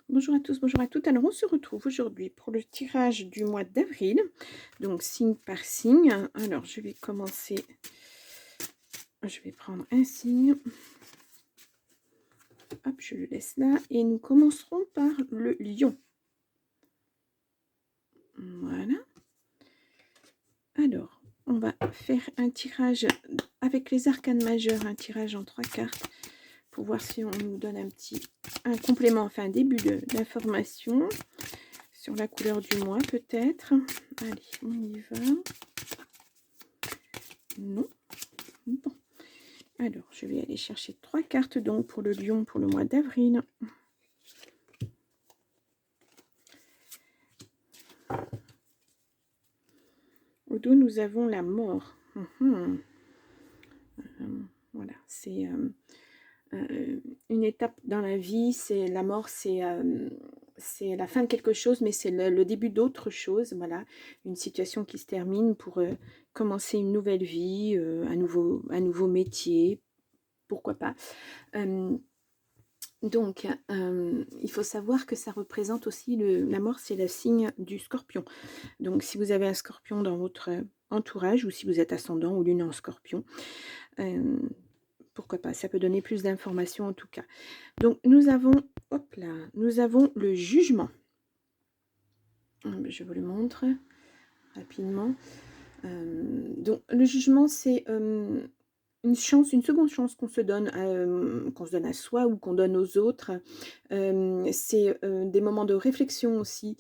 Bonjour à tous, bonjour à toutes. Alors, on se retrouve aujourd'hui pour le tirage du mois d'avril, donc signe par signe. Alors, je vais commencer, je vais prendre un signe. Hop, je le laisse là. Et nous commencerons par le lion. Voilà. Alors, on va faire un tirage avec les arcanes majeures, un tirage en 3 cartes, pour voir si on nous donne un complément, enfin un début d'information sur la couleur du mois peut-être. Allez, on y va. Non. Bon. Alors, je vais aller chercher 3 cartes donc pour le lion pour le mois d'avril. Au dos, nous avons la mort. Voilà, c'est une étape dans la vie. C'est la mort, c'est la fin de quelque chose, mais c'est le début d'autre chose. Voilà, une situation qui se termine pour commencer une nouvelle vie, un nouveau métier, pourquoi pas. Donc, il faut savoir que ça représente aussi la mort, c'est le signe du scorpion. Donc, si vous avez un scorpion dans votre entourage, ou si vous êtes ascendant ou lune en scorpion, pourquoi pas, ça peut donner plus d'informations en tout cas. Donc, nous avons, hop là, nous avons le jugement. Je vous le montre rapidement. Donc, le jugement, c'est une seconde chance qu'on se donne à soi ou qu'on donne aux autres. C'est des moments de réflexion aussi.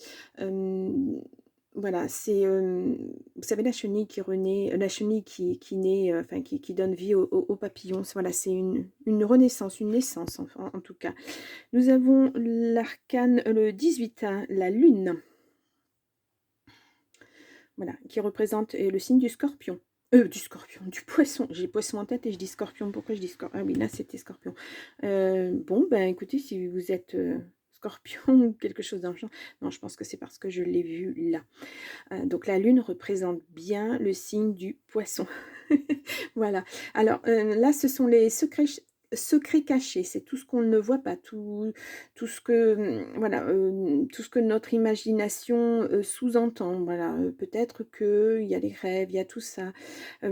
Voilà, c'est, vous savez, la chenille qui renaît, la chenille qui naît, enfin qui donne vie au papillon. Voilà, c'est une renaissance, une naissance en tout cas. Nous avons l'arcane, le 18, hein, la lune. Voilà, qui représente le signe du scorpion. Du poisson. J'ai poisson en tête et je dis scorpion. Pourquoi je dis scorpion? Ah oui, là c'était scorpion. Bon, ben écoutez, si vous êtes scorpion ou quelque chose dans le genre. Non, je pense que c'est parce que je l'ai vu là. Donc la lune représente bien le signe du poisson. Voilà. Alors là, ce sont les secrets cachés. C'est tout ce qu'on ne voit pas, tout ce que voilà, tout ce que notre imagination sous-entend. Voilà, peut-être que il y a les rêves, il y a tout ça.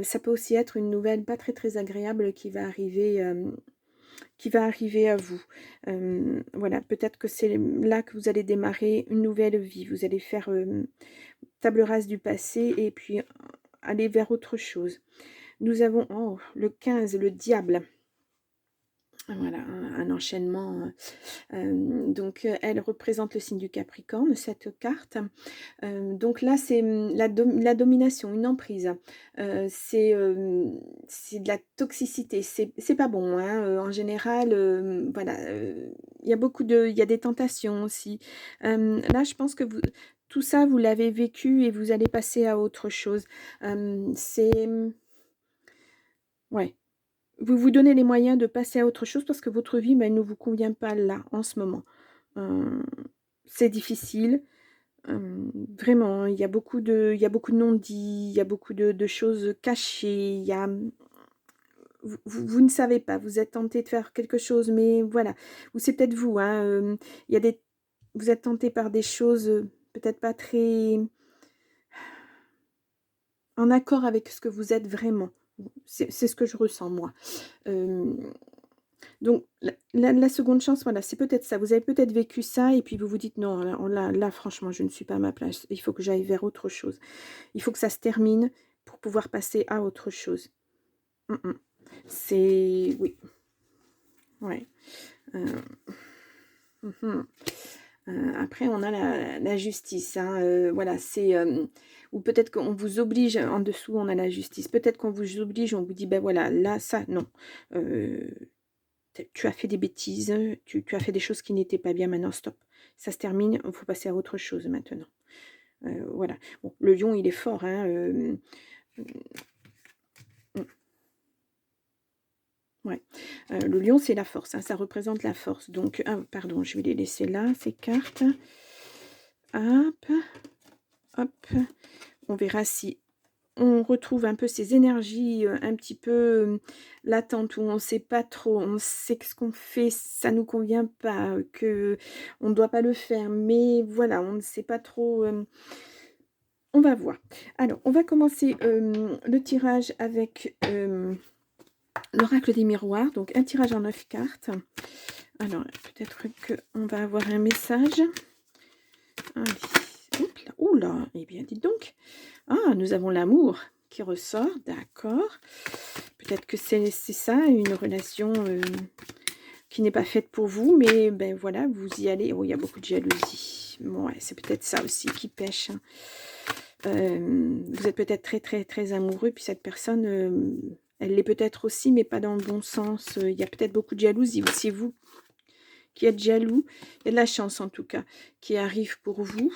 Ça peut aussi être une nouvelle pas très très agréable qui va arriver à vous. Voilà, peut-être que c'est là que vous allez démarrer une nouvelle vie. Vous allez faire table rase du passé et puis aller vers autre chose. Nous avons le 15, le diable. Voilà, un enchaînement. Donc, elle représente le signe du Capricorne, cette carte. Donc là, c'est la domination, une emprise. C'est de la toxicité. C'est pas bon, hein. En général, voilà, il y a des tentations aussi. Là, je pense que tout ça, vous l'avez vécu et vous allez passer à autre chose. Ouais. Vous vous donnez les moyens de passer à autre chose parce que votre vie, elle ne vous convient pas là, en ce moment. Heu, c'est difficile, vraiment, hein, il y a beaucoup de non-dits, il y a beaucoup de choses cachées, il y a, vous ne savez pas, vous êtes tenté de faire quelque chose, mais voilà. Ou c'est peut-être vous, hein, il y a des vous êtes tenté par des choses, peut-être pas très en accord avec ce que vous êtes vraiment. C'est ce que je ressens moi. Hem Donc la seconde chance, voilà, c'est peut-être ça. Vous avez peut-être vécu ça et puis vous vous dites: «Non, là franchement, je ne suis pas à ma place. Il faut que j'aille vers autre chose. Il faut que ça se termine pour pouvoir passer à autre chose». Mmh mh. C'est oui, ouais. Heu, mmh Après on a la justice, hein, voilà, c'est, ou peut-être qu'on vous oblige en dessous, on a la justice. Peut-être qu'on vous oblige, on vous dit: «Ben voilà, là, ça, non. Heu, tu as fait des bêtises, tu as fait des choses qui n'étaient pas bien, maintenant stop. Ça se termine, il faut passer à autre chose maintenant». Voilà. Bon, le lion, il est fort, hein, mmh, ouais. Le lion, c'est la force, hein, ça représente la force. Donc ah pardon, je vais les laisser là, ces cartes. Hop, hop. On verra si on retrouve un peu ces énergies, un petit peu, latentes où on ne sait pas trop, on sait que ce qu'on fait, ça nous convient pas, que on ne doit pas le faire, mais voilà, on ne sait pas trop, on va voir. Alors, on va commencer, le tirage avec, l'oracle des miroirs, donc un tirage en 9 cartes. Alors, peut-être qu'on va avoir un message. Allez, hop là, ouh là, eh bien, dites donc. Ah, nous avons l'amour qui ressort, d'accord. Peut-être que c'est ça, une relation qui n'est pas faite pour vous, mais ben voilà, vous y allez. Oh, il y a beaucoup de jalousie. Bon, ouais, c'est peut-être ça aussi qui pêche, hein. Vous êtes peut-être très, très, très amoureux, puis cette personne, elle l'est peut-être aussi, mais pas dans le bon sens. Il y a peut-être beaucoup de jalousie. C'est vous qui êtes jaloux. Il y a de la chance, en tout cas, qui arrive pour vous.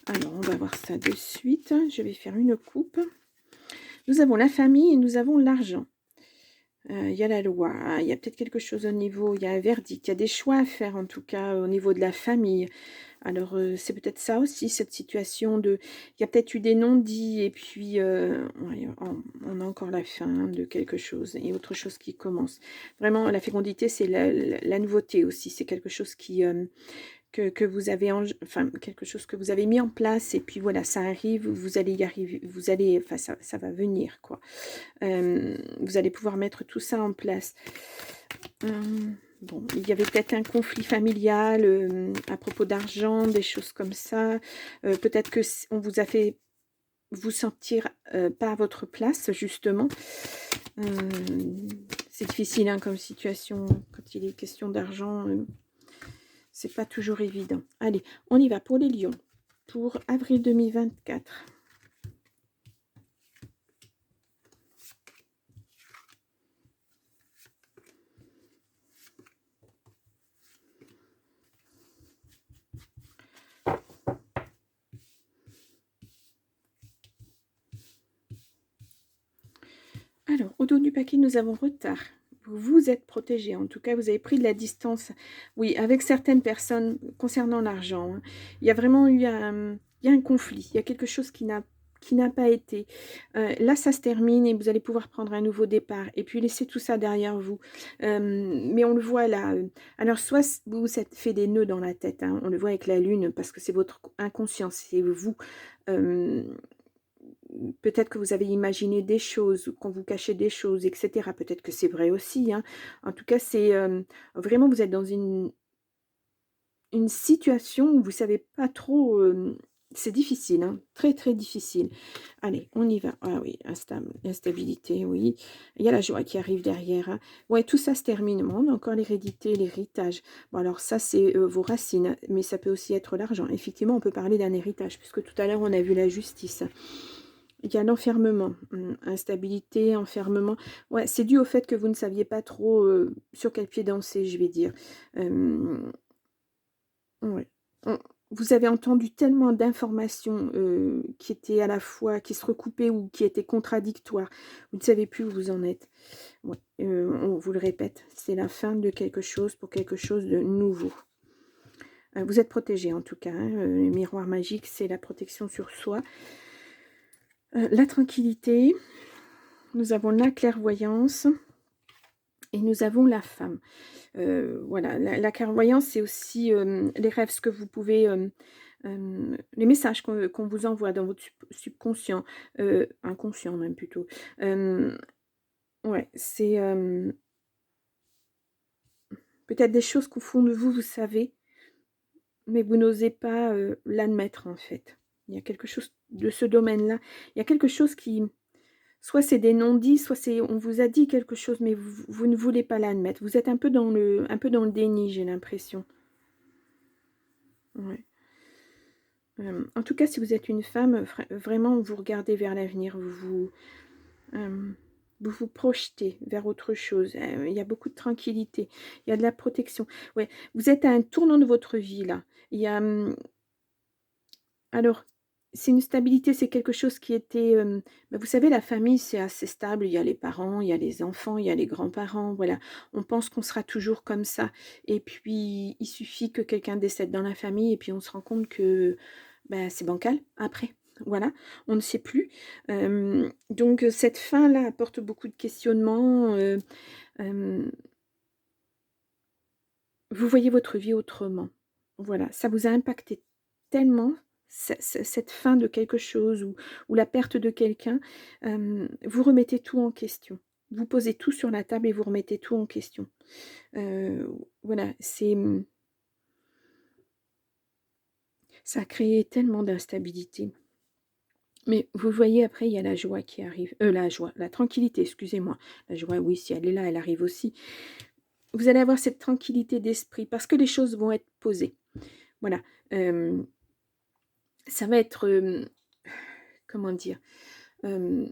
Alors, on va voir ça de suite. Je vais faire une coupe. Nous avons la famille et nous avons l'argent. Il y a la loi, il y a peut-être quelque chose au niveau, il y a un verdict, il y a des choix à faire en tout cas au niveau de la famille. Alors c'est peut-être ça aussi, cette situation de... Il y a peut-être eu des non-dits et puis ouais, on a encore la fin de quelque chose et autre chose qui commence. Vraiment, la fécondité, c'est la nouveauté aussi. C'est quelque chose que vous avez, enfin, quelque chose que vous avez mis en place et puis voilà, ça arrive, vous allez y arriver, vous allez, enfin, ça va venir, quoi. Vous allez pouvoir mettre tout ça en place. Bon, il y avait peut-être un conflit familial à propos d'argent, des choses comme ça. Peut-être que on vous a fait vous sentir pas à votre place, justement. C'est difficile hein, comme situation quand il est question d'argent. C'est pas toujours évident. Allez, on y va pour les lions. Pour avril 2024. Alors, au dos du paquet, nous avons retard. Vous êtes protégé. En tout cas, vous avez pris de la distance. Oui, avec certaines personnes concernant l'argent. Hein. Il y a vraiment eu il y a un conflit. Il y a quelque chose qui n'a pas été. Là, ça se termine et vous allez pouvoir prendre un nouveau départ et puis laisser tout ça derrière vous. Mais on le voit là. Alors, soit vous vous êtes fait des nœuds dans la tête. Hein, on le voit avec la lune parce que c'est votre inconscient, c'est vous. Euh, Peut-être que vous avez imaginé des choses, qu'on vous cachait des choses, etc. Peut-être que c'est vrai aussi. Hein. En tout cas, c'est vraiment, vous êtes dans une situation où vous savez pas trop. C'est difficile, hein, très très difficile. Allez, on y va. Ah oui, instabilité, oui. Il y a la joie qui arrive derrière. Hein. Ouais, tout ça se termine. Bon, on a encore l'hérédité, l'héritage. Bon, alors ça, c'est vos racines, mais ça peut aussi être l'argent. Effectivement, on peut parler d'un héritage, puisque tout à l'heure, on a vu la justice. Il y a l'enfermement, instabilité, enfermement. Ouais, c'est dû au fait que vous ne saviez pas trop sur quel pied danser, je vais dire. Ouais. Vous avez entendu tellement d'informations qui étaient à la fois, qui se recoupaient ou qui étaient contradictoires. Vous ne savez plus où vous en êtes. Ouais. On vous le répète, c'est la fin de quelque chose pour quelque chose de nouveau. Vous êtes protégé en tout cas. Hein. Le miroir magique, c'est la protection sur soi. La tranquillité. Nous avons la clairvoyance et nous avons la femme. Voilà, la clairvoyance, c'est aussi les rêves, ce que vous pouvez, les messages qu'on vous envoie dans votre subconscient, inconscient même plutôt. Ouais, c'est peut-être des choses qu'au fond de vous, vous savez, mais vous n'osez pas l'admettre en fait. Il y a quelque chose de ce domaine-là. Il y a quelque chose qui... Soit c'est des non-dits, soit c'est on vous a dit quelque chose, mais vous ne voulez pas l'admettre. Vous êtes un peu dans le déni, j'ai l'impression. Ouais. En tout cas, si vous êtes une femme, vraiment, vous regardez vers l'avenir, vous vous projetez vers autre chose. Il y a beaucoup de tranquillité, il y a de la protection. Ouais, vous êtes à un tournant de votre vie là. Il y a, alors, c'est une stabilité, c'est quelque chose qui était, vous savez, la famille, c'est assez stable. Il y a les parents, il y a les enfants, il y a les grands-parents, voilà. On pense qu'on sera toujours comme ça et puis il suffit que quelqu'un décède dans la famille et puis on se rend compte que, c'est bancal après. voilà, on ne sait plus. Donc cette fin-là apporte beaucoup de questionnements, hem, vous voyez votre vie autrement. Voilà, ça vous a impacté tellement, cette fin de quelque chose ou la perte de quelqu'un, vous remettez tout en question. Vous posez tout sur la table et vous remettez tout en question. Voilà, ça a créé tellement d'instabilité. Mais vous voyez, après, il y a la joie qui arrive. La tranquillité, excusez-moi. La joie, oui, si elle est là, elle arrive aussi. Vous allez avoir cette tranquillité d'esprit parce que les choses vont être posées. Voilà. Hem, Ça va être, comment dire? Hem,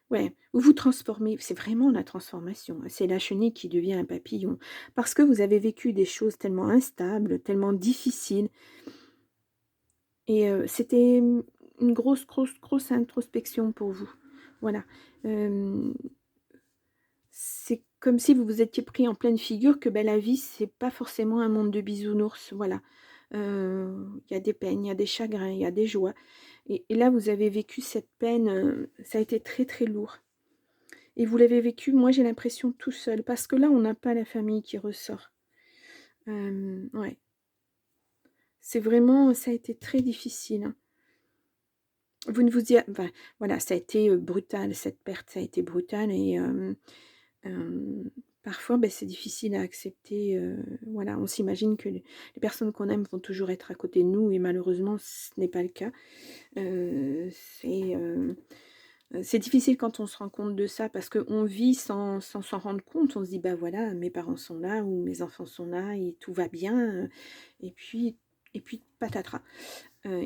ouais, vous vous transformez. C'est vraiment la transformation, hein. C'est la chenille qui devient un papillon. Parce que vous avez vécu des choses tellement instables, tellement difficiles et c'était, une grosse, grosse, grosse introspection pour vous. Voilà. Hem C'est comme si vous vous étiez pris en pleine figure que, la vie, c'est pas forcément un monde de bisounours, voilà. Il y a des peines, il y a des chagrins, il y a des joies et là, vous avez vécu cette peine, ça a été très, très lourd et vous l'avez vécu, moi, j'ai l'impression tout seul parce que là, on n'a pas la famille qui ressort. Ouais, c'est vraiment ça a été très difficile, hein. Vous ne vous y a enfin, voilà, ça a été, brutal, cette perte, ça a été brutal et parfois, c'est difficile à accepter, voilà, on s'imagine que les personnes qu'on aime vont toujours être à côté de nous et malheureusement ce n'est pas le cas. Heu, c'est, heu, c'est difficile quand on se rend compte de ça parce qu'on vit sans s'en rendre compte. On se dit: «Bah, voilà, mes parents sont là ou mes enfants sont là et tout va bien», et puis patatras.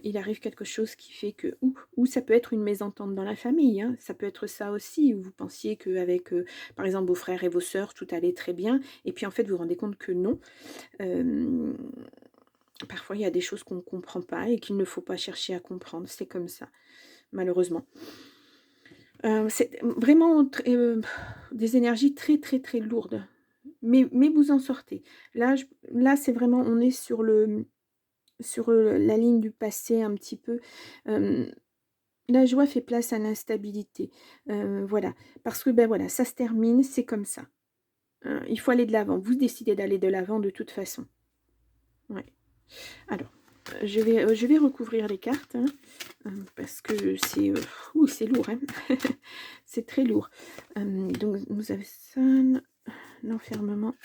Il arrive quelque chose qui fait que ou ça peut être une mésentente dans la famille, hein, ça peut être ça aussi, où vous pensiez qu'avec, par exemple, vos frères et vos sœurs, tout allait très bien et puis en fait, vous vous rendez compte que non. Hem, Parfois, il y a des choses qu'on ne comprend pas et qu'il ne faut pas chercher à comprendre, c'est comme ça, malheureusement. C'est vraiment des énergies très, très, très lourdes, mais vous en sortez. Là, c'est vraiment on est sur, la ligne du passé un petit peu. Hem La joie fait place à l'instabilité, voilà. Parce que, voilà, ça se termine, c'est comme ça. Il faut aller de l'avant. Vous décidez d'aller de l'avant de toute façon. Ouais. Alors, je vais recouvrir les cartes, hein, parce que c'est, c'est lourd, hein. C'est très lourd. Donc vous avez ça, l'enfermement,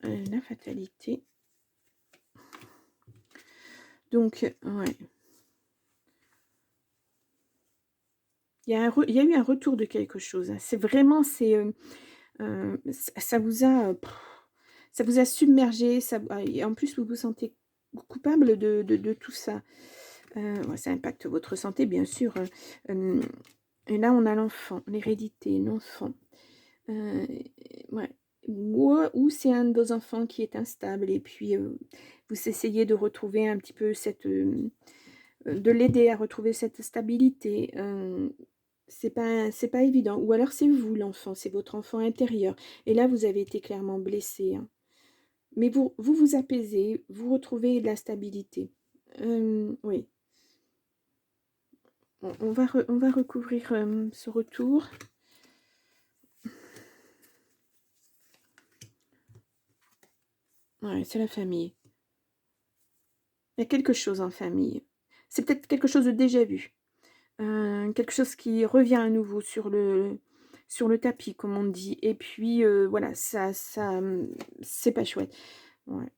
la fatalité. Donc, ouais, il y a eu un retour de quelque chose, hein. C'est vraiment ça vous a submergé, et en plus vous vous sentez coupable de tout ça. Ouais, ça impacte votre santé bien sûr, hem et là on a l'enfant, l'hérédité, l'enfant. Heu, ouais, ou c'est un de vos enfants qui est instable et puis, vous essayez de retrouver un petit peu de l'aider à retrouver cette stabilité, c'est pas évident ou alors c'est vous l'enfant, c'est votre enfant intérieur et là vous avez été clairement blessé, hein. Mais vous apaisez, vous retrouvez de la stabilité. Oui, on va recouvrir, ce retour. Ouais, c'est la famille. Il y a quelque chose en famille. C'est peut-être quelque chose de déjà vu, quelque chose qui revient à nouveau sur le tapis comme on dit et puis, voilà, c'est pas chouette. Ouais.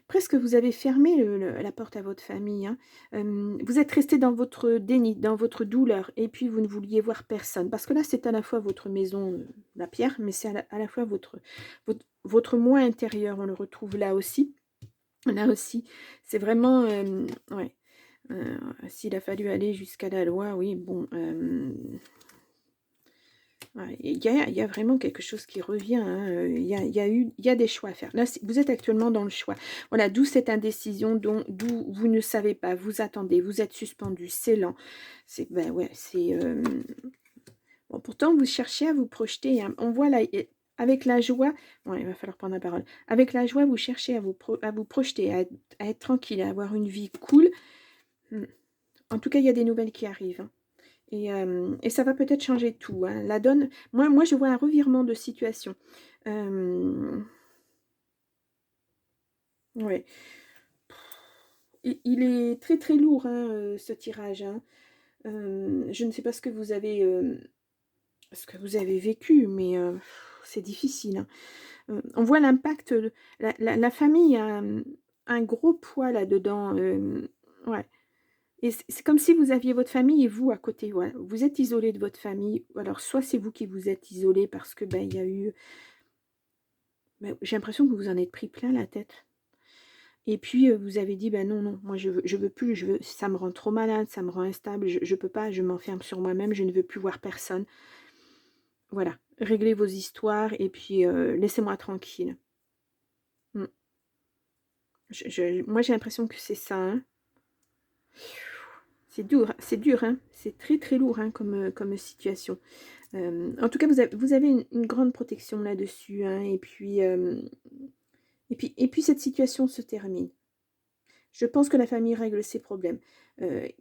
Presque vous avez fermé la porte à votre famille, hein. Vous êtes resté dans votre déni, dans votre douleur et puis vous ne vouliez voir personne. Parce que là, c'est à la fois votre maison, la pierre, mais c'est à la fois votre moi intérieur, on le retrouve là aussi. Là aussi, c'est vraiment, ouais, s'il a fallu aller jusqu'à la loi, oui, bon, ouais, il y a vraiment quelque chose qui revient, hein, il y a des choix à faire. Là, vous êtes actuellement dans le choix. Voilà, d'où cette indécision d'où vous ne savez pas, vous attendez, vous êtes suspendu, c'est lent. Ouais, bon, pourtant vous cherchez à vous projeter, hein. On voit là, avec la joie, bon, il va falloir prendre la parole. Avec la joie, vous cherchez à vous projeter, à être tranquille, à avoir une vie cool. Mmh. En tout cas, il y a des nouvelles qui arrivent, hein. Et ça va peut-être changer tout, hein. La donne, moi, je vois un revirement de situation. Ouais. Il est très, très lourd, hein, ce tirage, hein. Je ne sais pas ce que vous avez vécu, mais c'est difficile, hein. On voit l'impact, la famille a, un gros poids là-dedans, ouais. Et c'est comme si vous aviez votre famille et vous à côté, voilà. Vous êtes isolé de votre famille. Alors soit c'est vous qui vous êtes isolé parce que, ben, il y a eu, j'ai l'impression que vous vous en êtes pris plein la tête. Et puis, vous avez dit: «Ben, non, non, moi je veux plus, ça me rend trop malade, ça me rend instable, je peux pas, je m'enferme sur moi-même, je ne veux plus voir personne». Voilà, réglez vos histoires et puis, laissez-moi tranquille. Mmh. Moi j'ai l'impression que c'est ça, hein. C'est dur, hein. C'est très, très lourd, hein, comme situation. En tout cas, vous avez une grande protection là-dessus, hein, et puis cette situation se termine. Je pense que la famille règle ses problèmes,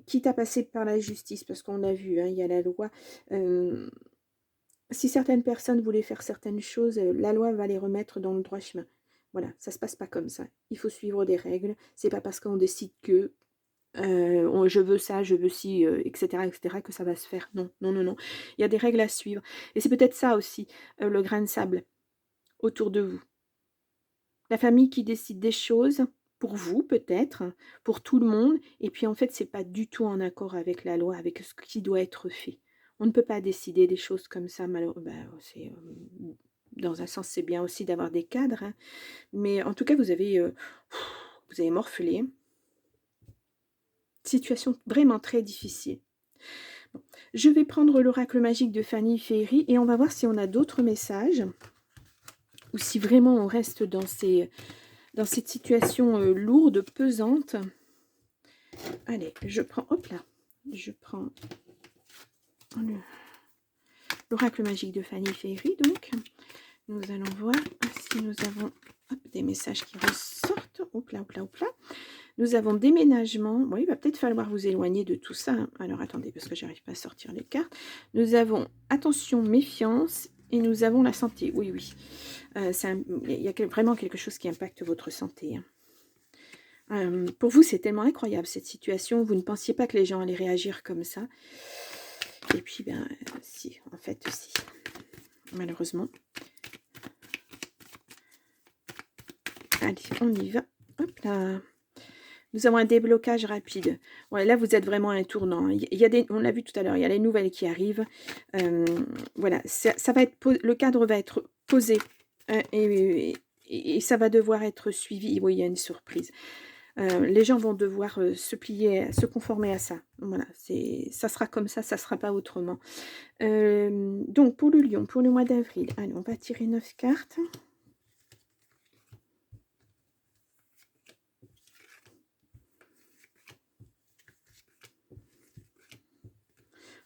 quitte à passer par la justice, parce qu'on a vu, hein, il y a la loi. Hem, Si certaines personnes voulaient faire certaines choses, la loi va les remettre dans le droit chemin. Voilà, ça se passe pas comme ça. Il faut suivre des règles. C'est pas parce qu'on décide que, on je veux ça, je veux ci, et cetera, que ça va se faire. Non, non, non, non. Il y a des règles à suivre et c'est peut-être ça aussi, le grain de sable autour de vous. La famille qui décide des choses, pour vous peut-être, pour tout le monde, et puis en fait, c'est pas du tout en accord avec la loi, avec ce qui doit être fait. On ne peut pas décider des choses comme ça c'est, dans un sens, c'est bien aussi d'avoir des cadres, hein, mais en tout cas, vous avez morcelé. Situation vraiment très difficile. Bon, je vais prendre l'oracle magique de Fanny Ferry et on va voir si on a d'autres messages ou si vraiment on reste dans cette situation lourde, pesante. Allez, je prends, hop là, je prends l'oracle magique de Fanny Ferry. Donc, nous allons voir si nous avons des messages qui ressortent. Hop là, hop là, hop là. Nous avons déménagement. Bon, il va peut-être falloir vous éloigner de tout ça, hein. Alors, attendez, parce que j'arrive pas à sortir les cartes. Nous avons attention, méfiance, et nous avons la santé. Oui, oui. Il y a vraiment quelque chose qui impacte votre santé, hein. Pour vous, c'est tellement incroyable cette situation. Vous ne pensiez pas que les gens allaient réagir comme ça. Et puis, ben, si, en fait, si. Malheureusement. Allez, on y va. Hop là. Nous avons un déblocage rapide. Ouais, là, vous êtes vraiment à un tournant, hein. Il y a on l'a vu tout à l'heure, il y a les nouvelles qui arrivent. Voilà, ça va être le cadre va être posé, et ça va devoir être suivi. Oui, il y a une surprise. Les gens vont devoir se plier, se conformer à ça. Voilà, ça sera comme ça sera pas autrement. Donc, pour le lion, pour le mois d'avril, allez, on va tirer 9 cartes.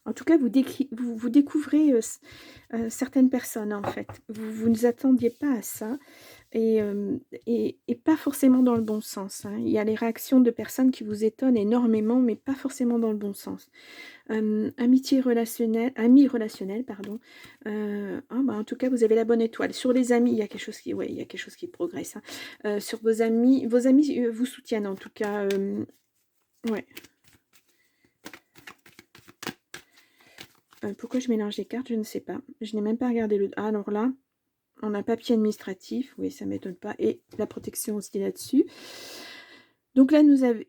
En tout cas, vous découvrez certaines personnes, en fait. Vous ne vous attendiez pas à ça et, et pas forcément dans le bon sens, hein. Il y a les réactions de personnes qui vous étonnent énormément, mais pas forcément dans le bon sens. Amis relationnels, pardon. En tout cas, vous avez la bonne étoile. Sur les amis, il y a quelque chose qui, ouais, il y a quelque chose qui progresse, hein. Sur vos amis vous soutiennent en tout cas. Ouais. Pourquoi je mélange les cartes? Je ne sais pas. Je n'ai même pas regardé le... Ah, alors là, on a papier administratif. Oui, ça ne m'étonne pas. Et la protection aussi là-dessus. Donc là, nous avons...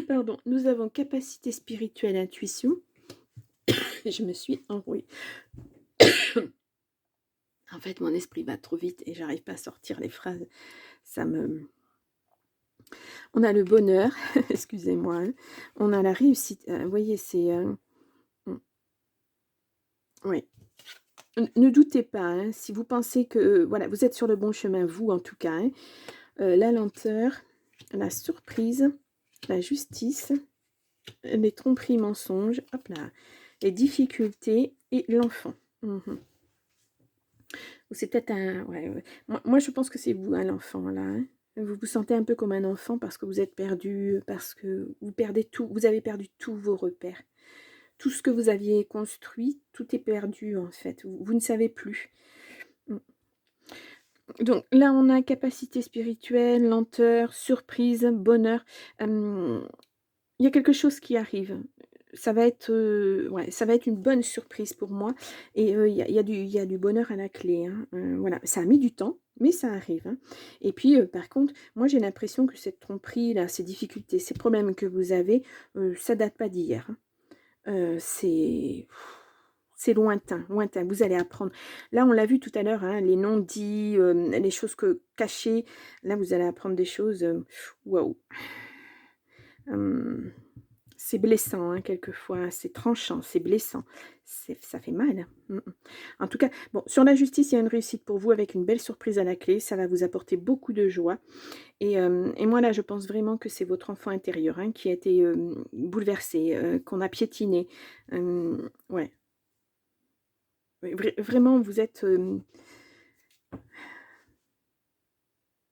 Pardon. Nous avons capacité spirituelle, intuition. Je me suis enrouée. En fait, mon esprit va trop vite et j'arrive pas à sortir les phrases. Ça me... On a le bonheur. Excusez-moi, hein. On a la réussite. Vous voyez, c'est... Oui. Ne doutez pas, hein, si vous pensez que voilà, vous êtes sur le bon chemin, vous en tout cas, hein, la lenteur, la surprise, la justice, les tromperies, mensonges, hop là, les difficultés et l'enfant. Ou c'est peut-être un ouais, ouais. Moi je pense que c'est vous, hein, l'enfant là, hein. Vous vous sentez un peu comme un enfant parce que vous êtes perdu, parce que vous perdez tout, vous avez perdu tous vos repères. Tout ce que vous aviez construit, tout est perdu en fait. Vous ne savez plus. Mmh. Donc là, on a capacité spirituelle, lenteur, surprise, bonheur. Hem, il y a quelque chose qui arrive. Ça va être, ouais, ça va être une bonne surprise pour moi et il y a du bonheur à la clé, hein. Voilà, ça a mis du temps, mais ça arrive, hein. Et puis, par contre, moi j'ai l'impression que cette tromperie là, ces difficultés, ces problèmes que vous avez, ça date pas d'hier, hein. C'est lointain, lointain. Vous allez apprendre. Là, on l'a vu tout à l'heure, hein, les non-dits, les choses que cachées. Là, vous allez apprendre des choses, waouh! Hem, c'est blessant, hein, quelquefois, c'est tranchant, c'est blessant, ça fait mal, hein. Mmh mh. En tout cas, bon, sur la justice, il y a une réussite pour vous avec une belle surprise à la clé. Ça va vous apporter beaucoup de joie et moi, là, je pense vraiment que c'est votre enfant intérieur, hein, qui a été, bouleversé, qu'on a piétiné. Ouais, oui, vraiment, vous êtes,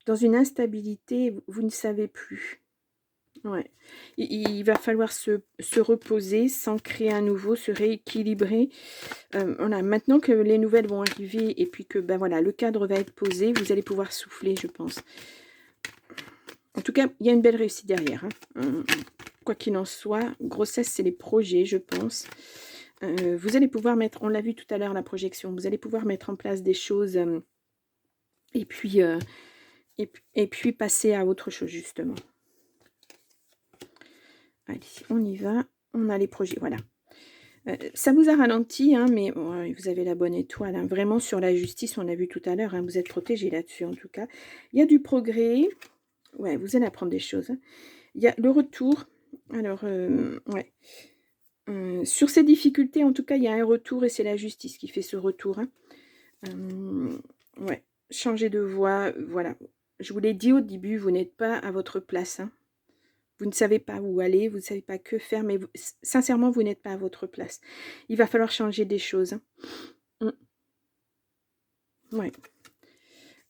dans une instabilité, vous ne savez plus. Ouais. Il va falloir se reposer, s'ancrer à nouveau, se rééquilibrer. Voilà, maintenant que les nouvelles vont arriver et puis que, ben, voilà, le cadre va être posé, vous allez pouvoir souffler, je pense. En tout cas, il y a une belle réussite derrière, hein. Quoi qu'il en soit, grossesse, c'est les projets, je pense. Vous allez pouvoir mettre, on l'a vu tout à l'heure, la projection, vous allez pouvoir mettre en place des choses, et puis, et puis passer à autre chose, justement. Allez, on y va. On a les projets, voilà. Ça vous a ralenti, hein, mais ouais, vous avez la bonne étoile, hein. Vraiment sur la justice, on l'a vu tout à l'heure, hein, vous êtes protégés là-dessus en tout cas. Il y a du progrès, ouais, vous allez apprendre des choses, hein. Il y a le retour, alors, ouais, sur ces difficultés, en tout cas, il y a un retour et c'est la justice qui fait ce retour, hein. Ouais, changer de voie, voilà. Je vous l'ai dit au début, vous n'êtes pas à votre place, hein. Vous ne savez pas où aller, vous ne savez pas que faire, mais vous sincèrement, vous n'êtes pas à votre place. Il va falloir changer des choses, hein. Mmh, ouais,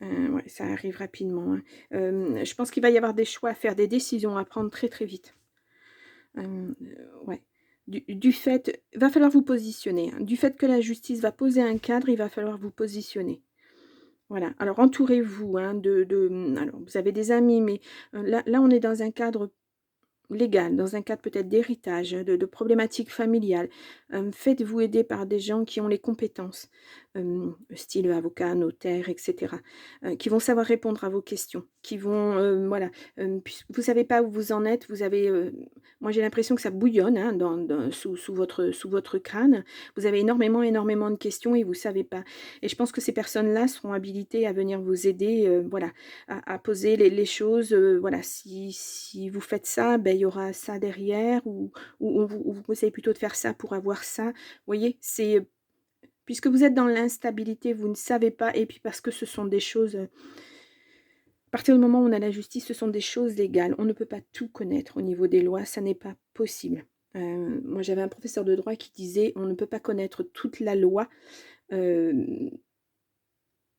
ouais, ça arrive rapidement, hein. Je pense qu'il va y avoir des choix à faire, des décisions à prendre très, très vite. Ouais. Du fait va falloir vous positionner, hein. Du fait que la justice va poser un cadre, il va falloir vous positionner. Voilà. Alors entourez-vous, hein, alors vous avez des amis, mais, là on est dans un cadre légal, dans un cadre peut-être d'héritage, de problématiques familiales. Faites-vous aider par des gens qui ont les compétences, style avocat, notaire et cetera, qui vont savoir répondre à vos questions, qui vont, voilà, puis vous savez pas où vous en êtes, vous avez, moi j'ai l'impression que ça bouillonne, hein, sous votre crâne. Vous avez énormément, énormément de questions et vous savez pas et je pense que ces personnes-là seront habilitées à venir vous aider, voilà, à poser les choses, voilà, si vous faites ça, ben il y aura ça derrière ou on vous conseille plutôt de faire ça pour avoir ça. Vous voyez? C'est, puisque vous êtes dans l'instabilité, vous ne savez pas et puis parce que ce sont des choses, à partir du moment où on a la justice, ce sont des choses légales. On ne peut pas tout connaître au niveau des lois, ça n'est pas possible. Moi j'avais un professeur de droit qui disait: «On ne peut pas connaître toute la loi, hem,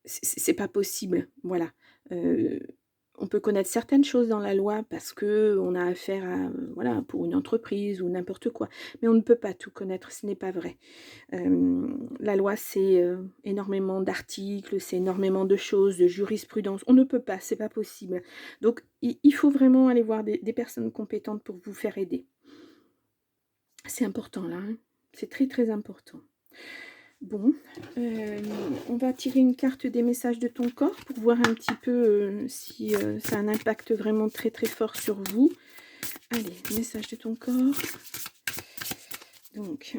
c'est pas possible». Voilà. Heu On peut connaître certaines choses dans la loi parce que on a affaire à, voilà, pour une entreprise ou n'importe quoi. Mais on ne peut pas tout connaître, ce n'est pas vrai. La loi, c'est, énormément d'articles, c'est énormément de choses, de jurisprudence. On ne peut pas, c'est pas possible. Donc il faut vraiment aller voir des personnes compétentes pour vous faire aider. C'est important là, hein. C'est très, très important. Bon, hem, on va tirer une carte des messages de ton corps pour voir un petit peu, si, ça a un impact vraiment très, très fort sur vous. Allez, message de ton corps. Donc,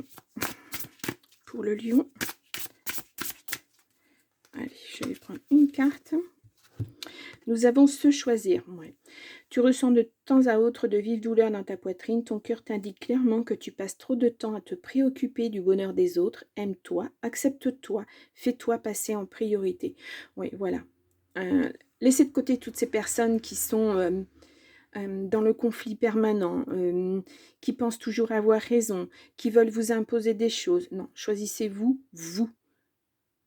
pour le lion, allez, je vais prendre une carte. Nous avons se choisir, ouais. Tu ressens de temps à autre de vives douleurs dans ta poitrine. Ton cœur t'indique clairement que tu passes trop de temps à te préoccuper du bonheur des autres. Aime-toi, accepte-toi, fais-toi passer en priorité. Oui, voilà. Laissez de côté toutes ces personnes qui sont dans le conflit permanent, qui pensent toujours avoir raison, qui veulent vous imposer des choses. Non, choisissez-vous, vous.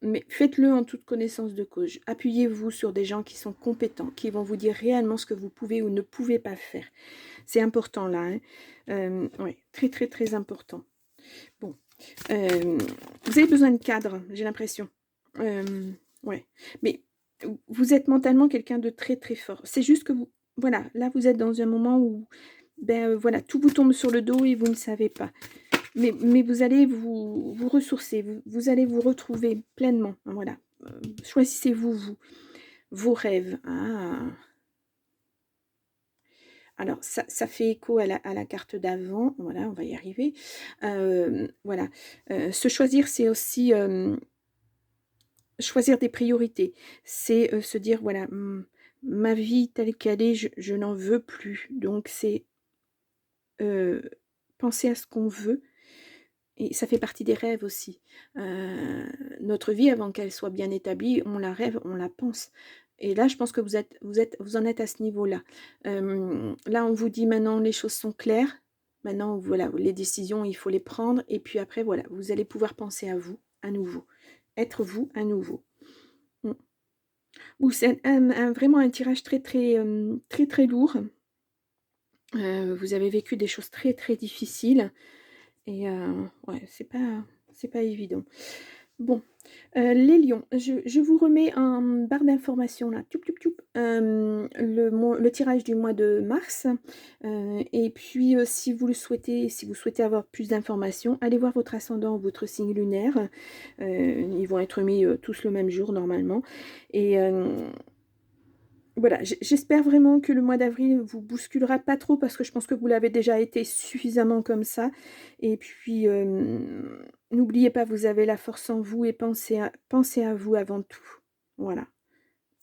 mais faites-le en toute connaissance de cause. Appuyez-vous sur des gens qui sont compétents, qui vont vous dire réellement ce que vous pouvez ou ne pouvez pas faire. C'est important là, hein. Ouais, très, très, très important. Bon, vous avez besoin de cadre, j'ai l'impression. Ouais, mais vous êtes mentalement quelqu'un de très, très fort. C'est juste que vous voilà, là, vous êtes dans un moment où, ben, voilà, tout vous tombe sur le dos et vous ne savez pas. Mais vous allez vous ressourcer, vous allez vous retrouver pleinement, hein, voilà. Choisissez-vous, vos rêves. Ah! Alors ça fait écho à la carte d'avant, voilà, on va y arriver. Voilà, se choisir, c'est aussi, choisir des priorités. C'est, se dire: «Voilà, ma vie telle qu'elle est, je n'en veux plus». Donc c'est, heu, penser à ce qu'on veut. Et ça fait partie des rêves aussi. Notre vie avant qu'elle soit bien établie, on la rêve, on la pense. Et là, je pense que vous en êtes à ce niveau-là. Là, on vous dit maintenant les choses sont claires. Maintenant, voilà, les décisions, il faut les prendre et puis après, voilà, vous allez pouvoir penser à vous, à nouveau. Être vous, à nouveau. Mmh. Ou c'est vraiment un tirage très, très, très, très lourd. Vous avez vécu des choses très, très difficiles et ouais, c'est pas évident. Bon, les lions, je vous remets en barre d'informations là, toup toup toup, le tirage du mois de mars, et puis, si vous le souhaitez, si vous souhaitez avoir plus d'informations, allez voir votre ascendant ou votre signe lunaire, ils vont être mis, tous le même jour normalement et voilà, j'espère vraiment que le mois d'avril vous bousculera pas trop parce que je pense que vous l'avez déjà été suffisamment comme ça et puis, n'oubliez pas, vous avez la force en vous et pensez à vous avant tout. Voilà.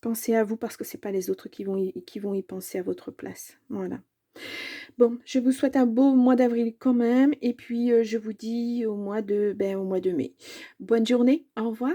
Pensez à vous parce que c'est pas les autres qui vont y penser à votre place. Voilà. Bon, je vous souhaite un beau mois d'avril quand même et puis, je vous dis au mois de mai. Bonne journée, au revoir.